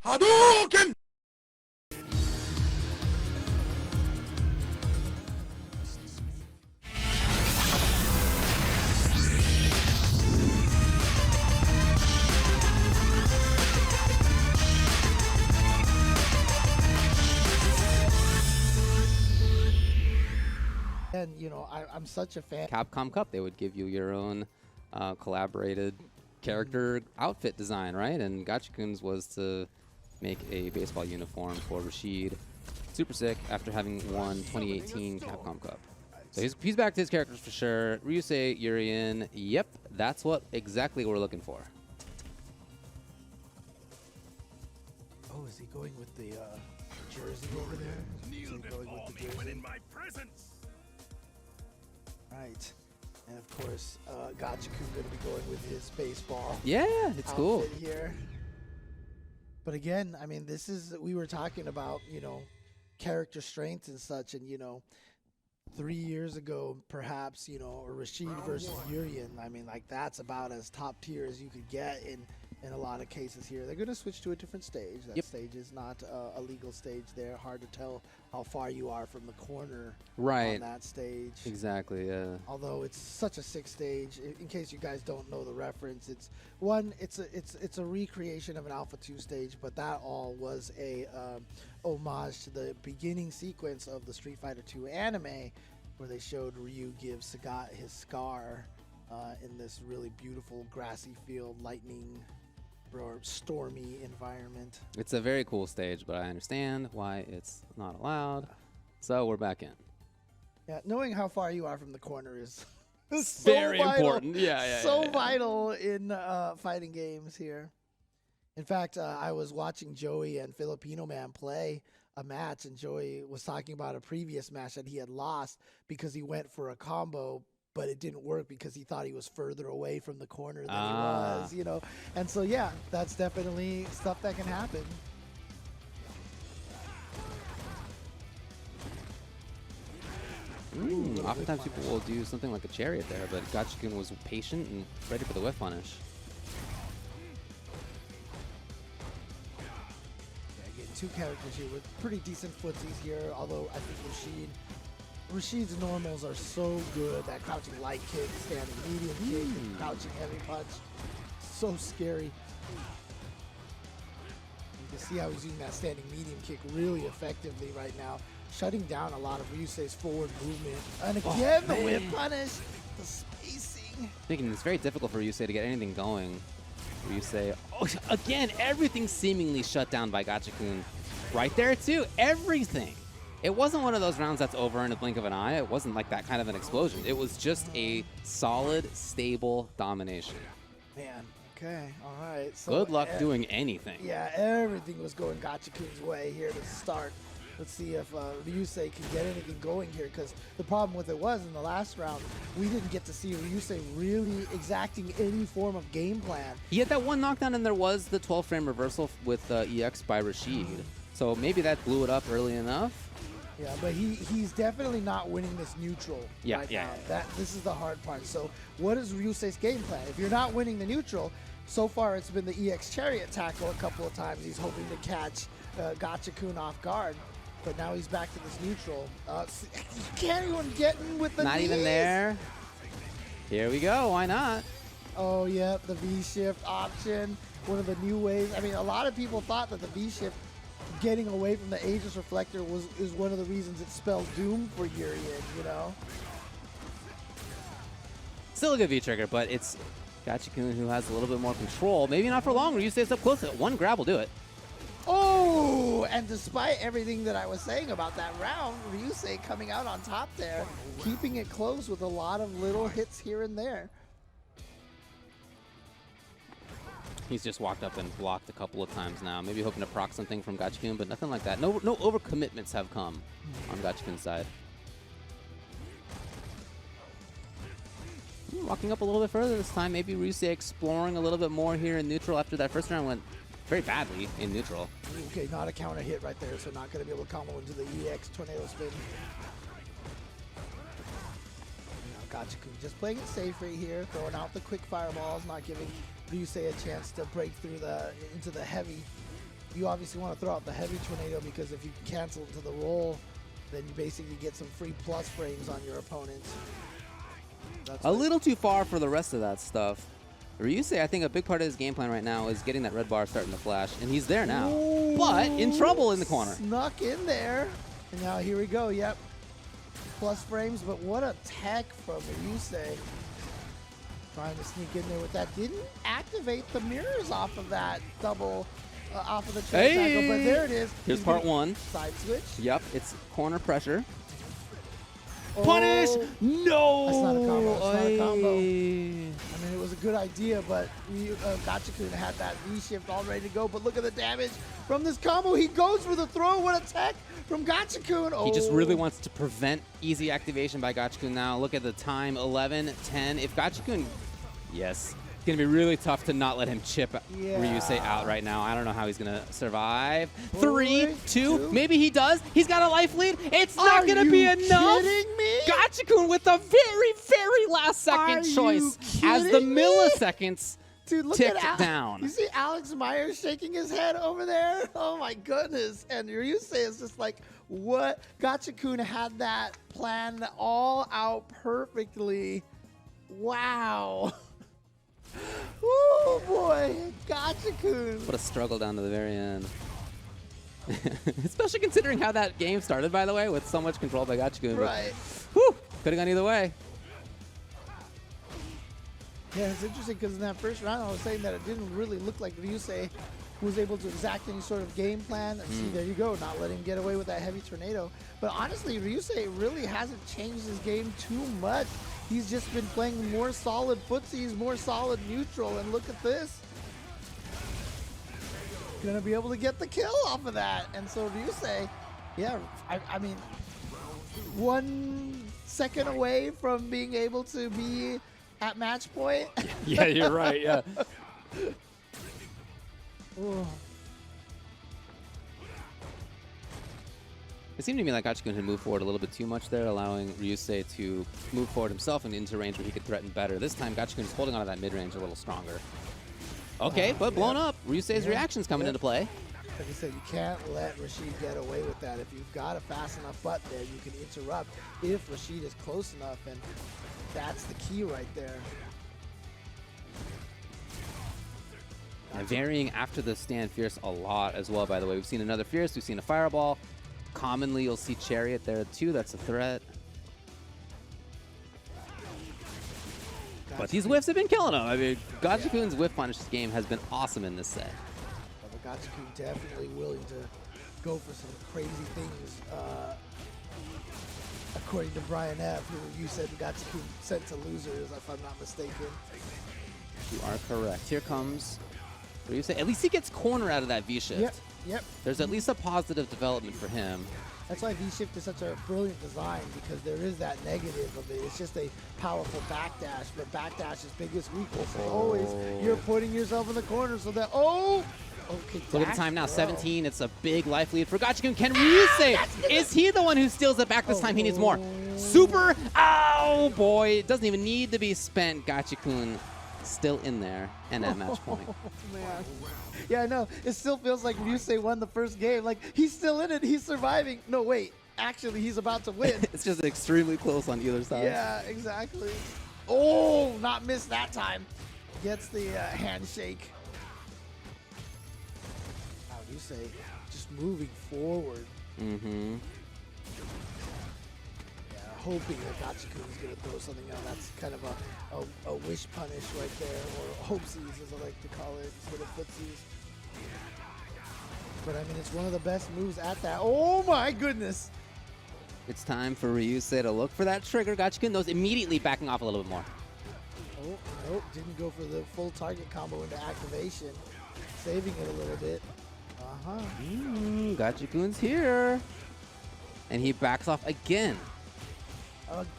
Hadouken! And you know, I'm such a fan. Capcom Cup, they would give you your own collaborated character outfit design, right? And Gachikun's was to make a baseball uniform for Rashid. Super sick after having won 2018 Capcom Cup. So he's back to his characters for sure. Ryusei, Urien, yep, that's what exactly we're looking for. Oh, is he going with the jersey over there? Is he going with the jersey? In my presence. Right. And of course, Gachikun going to be going with his baseball. Yeah, it's cool here. But again, I mean, this is, we were talking about, you know, character strengths and such, and you know, 3 years ago, perhaps, you know, Rashid versus Urien. I mean, like, that's about as top tier as you could get in a lot of cases here. They're going to switch to a different stage. That stage is not a legal stage there. Hard to tell how far you are from the corner on that stage. Exactly, yeah. Although it's such a sick stage. In case you guys don't know the reference, it's a recreation of an Alpha 2 stage, but that all was a homage to the beginning sequence of the Street Fighter 2 anime, where they showed Ryu give Sagat his scar in this really beautiful grassy field, lightning or stormy environment. It's a very cool stage, but I understand why it's not allowed. So we're back in. Yeah, knowing how far you are from the corner is so very vital. important. Yeah, Vital in fighting games here. In fact, I was watching Joey and Filipino Man play a match, and Joey was talking about a previous match that he had lost because he went for a combo, but it didn't work because he thought he was further away from the corner than he was, you know. And so, yeah, that's definitely stuff that can happen. Oftentimes people will do something like a chariot there, but Gachikun was patient and ready for the whiff punish. Yeah, again, two characters here with pretty decent footsies here, although I think Rashid's normals are so good. That crouching light kick, standing medium kick, and crouching heavy punch. So scary. You can see how he's using that standing medium kick really effectively right now, shutting down a lot of Ryusei's forward movement. And again, the whip punish, the spacing. Thinking it's very difficult for Ryusei to get anything going. Ryusei, again, everything seemingly shut down by Gachikun. Right there too, everything. It wasn't one of those rounds that's over in a blink of an eye. It wasn't like that kind of an explosion. It was just a solid, stable domination. Man, okay, all right. So good luck doing anything. Yeah, everything was going Gachikun's way here to start. Let's see if Ryusei can get anything going here, because the problem with it was in the last round, we didn't get to see Ryusei really exacting any form of game plan. He had that one knockdown, and there was the 12-frame reversal with EX by Rashid. So maybe that blew it up early enough. Yeah, but he's definitely not winning this neutral right now. This is the hard part. So what is Ryusei's game plan? If you're not winning the neutral, so far it's been the EX Chariot tackle a couple of times. He's hoping to catch Gachikun off guard, but now he's back to this neutral. You can't even get in with the Not knees. even there. Here we go. Why not? Oh, yeah, the V-shift option, one of the new ways. I mean, a lot of people thought that the V-shift getting away from the Aegis Reflector is one of the reasons it spelled doom for Urien, you know? Still a good V-trigger, but it's Gachikun who has a little bit more control. Maybe not for long. Ryusei's up close. One grab will do it. Oh, and despite everything that I was saying about that round, Ryusei coming out on top there, keeping it close with a lot of little hits here and there. He's just walked up and blocked a couple of times now. Maybe hoping to proc something from Gachikun, but nothing like that. No overcommitments have come on Gachikun's side. Walking up a little bit further this time. Maybe Ryusei exploring a little bit more here in neutral after that first round went very badly in neutral. Okay, not a counter hit right there, so not going to be able to combo into the EX tornado spin. Gachikun just playing it safe right here, throwing out the quick fireballs, not giving Ryusei a chance to break through into the heavy you obviously want to throw out the heavy tornado because if you can cancel it to the roll, then you basically get some free plus frames on your opponents. That's A little too far for the rest of that stuff. Ryusei, I think a big part of his game plan right now is getting that red bar starting to flash, and he's there now. Ooh, but in trouble in the corner. Snuck in there. And now here we go, yep. Plus frames, but what a tech from Ryusei. Trying to sneak in there with that. Didn't activate the mirrors off of that double, off of the chain tackle, but there it is. Here's part one. Side switch. Yep, it's corner pressure. Oh, Punish! No! That's not a combo. It's not a combo. I mean, it was a good idea, but Gachikun had that V-shift all ready to go. But look at the damage from this combo. He goes for the throw. What a tech from Gachikun. Oh. He just really wants to prevent easy activation by Gachikun now. Look at the time, 11-10. If Gachikun, yes, it's going to be really tough to not let him chip Ryusei out right now. I don't know how he's going to survive. 3, 2, maybe he does. He's got a life lead. It's not going to be enough. Kidding me? Gachikun with the very, very last second choice as the milliseconds Dude, look ticked at down. You see Alex Myers shaking his head over there? Oh my goodness. And Ryusei is just like, what? Gachikun had that planned all out perfectly. Wow. Oh boy, Gachikun. What a struggle down to the very end. Especially considering how that game started, by the way, with so much control by Gachikun. Right. Whew, could have gone either way. Yeah, it's interesting because in that first round, I was saying that it didn't really look like Ryusei was able to exact any sort of game plan. And see, there you go, not letting him get away with that heavy tornado. But honestly, Ryusei really hasn't changed his game too much. He's just been playing more solid footsies, more solid neutral, and look at this. Gonna be able to get the kill off of that. And so Ryusei, yeah, I mean, 1 second away from being able to be at match point. Yeah, you're right, yeah. Ooh. It seemed to me like Gachikun had moved forward a little bit too much there, allowing Ryusei to move forward himself and into range where he could threaten better. This time, Gachikun is holding on to that mid-range a little stronger. Okay, but blown up. Ryusei's reactions coming into play. Like I said, you can't let Rashid get away with that. If you've got a fast enough butt there, you can interrupt if Rashid is close enough, and that's the key right there. And varying after the stand Fierce a lot as well, by the way. We've seen another Fierce, we've seen a Fireball. Commonly, you'll see Chariot there too. That's a threat. But these whiffs have been killing him. I mean, Gachikun's whiff punish game has been awesome in this set. Well, Gachikun definitely willing to go for some crazy things. According to Brian F., who you said Gachikun sent to losers, if I'm not mistaken. You are correct. Here comes Ryusei. At least he gets corner out of that V-shift. Yep. There's at least a positive development for him. That's why V-shift is such a brilliant design, because there is that negative of it. It's just a powerful backdash, but backdash's biggest weakness is always you're putting yourself in the corner so that, okay, Look at the time now, 17. It's a big life lead for Gachikun. Can Ryusei, is he the one who steals it back this time? He needs more. Super, oh boy, it doesn't even need to be spent. Gachikun still in there and at match point. Oh, man. Yeah, I know. It still feels like Ryusei won the first game. Like, he's still in it. He's surviving. No, wait. Actually, he's about to win. It's just extremely close on either side. Yeah, exactly. Oh, not missed that time. Gets the handshake. Wow, Ryusei just moving forward. Mm-hmm. Hoping that Gachikun is going to throw something out. That's kind of a wish punish right there, or hopesies as I like to call it, instead of footsies. But I mean, it's one of the best moves at that. Oh my goodness! It's time for Ryusei to look for that trigger. Gachikun, those immediately backing off a little bit more. Oh, nope, didn't go for the full target combo into activation. Saving it a little bit. Uh-huh. Gachikun's here. And he backs off again.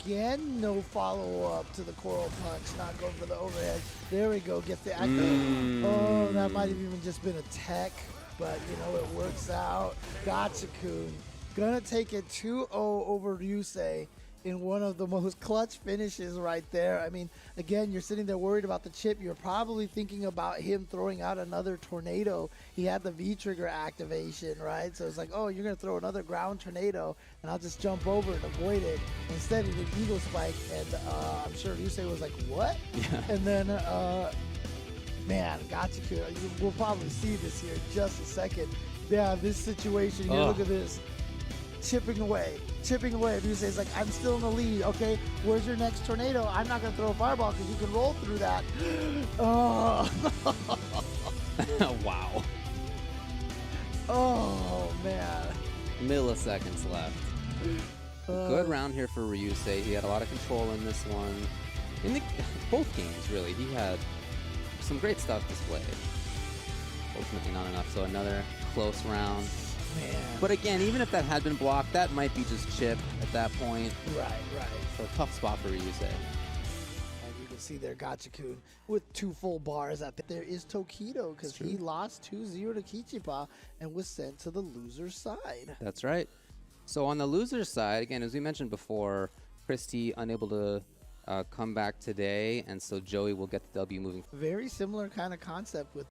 Again, no follow-up to the coral punch, not going for the overhead. There we go, gets the active. Oh, that might have even just been a tech, but you know, it works out. Gachikun gonna take it 2-0 over Ryusei in one of the most clutch finishes right there. I mean, again, you're sitting there worried about the chip. You're probably thinking about him throwing out another tornado. He had the V-trigger activation, right? So it's like, oh, you're going to throw another ground tornado, and I'll just jump over and avoid it. Instead, he did Eagle Spike, and I'm sure Ryusei was like, what? Yeah. And then, man, Gachikun, we'll probably see this here in just a second. Yeah, this situation here, look at this. Chipping away. Ryusei's like, I'm still in the lead. Okay, where's your next tornado? I'm not going to throw a fireball because you can roll through that. Oh. Wow. Oh, man. Milliseconds left. Good round here for Ryusei. He had a lot of control in this one. In both games, really. He had some great stuff displayed. Ultimately not enough, so another close round. Man. But again, even if that had been blocked, that might be just chip at that point. Right. So tough spot for Ryusei. And you can see there Gachikun with 2 full bars. There is Tokido because he lost 2-0 to Kichipa and was sent to the loser's side. That's right. So on the loser's side, again, as we mentioned before, Christie unable to come back today, and so Joey will get the W moving. Very similar kind of concept with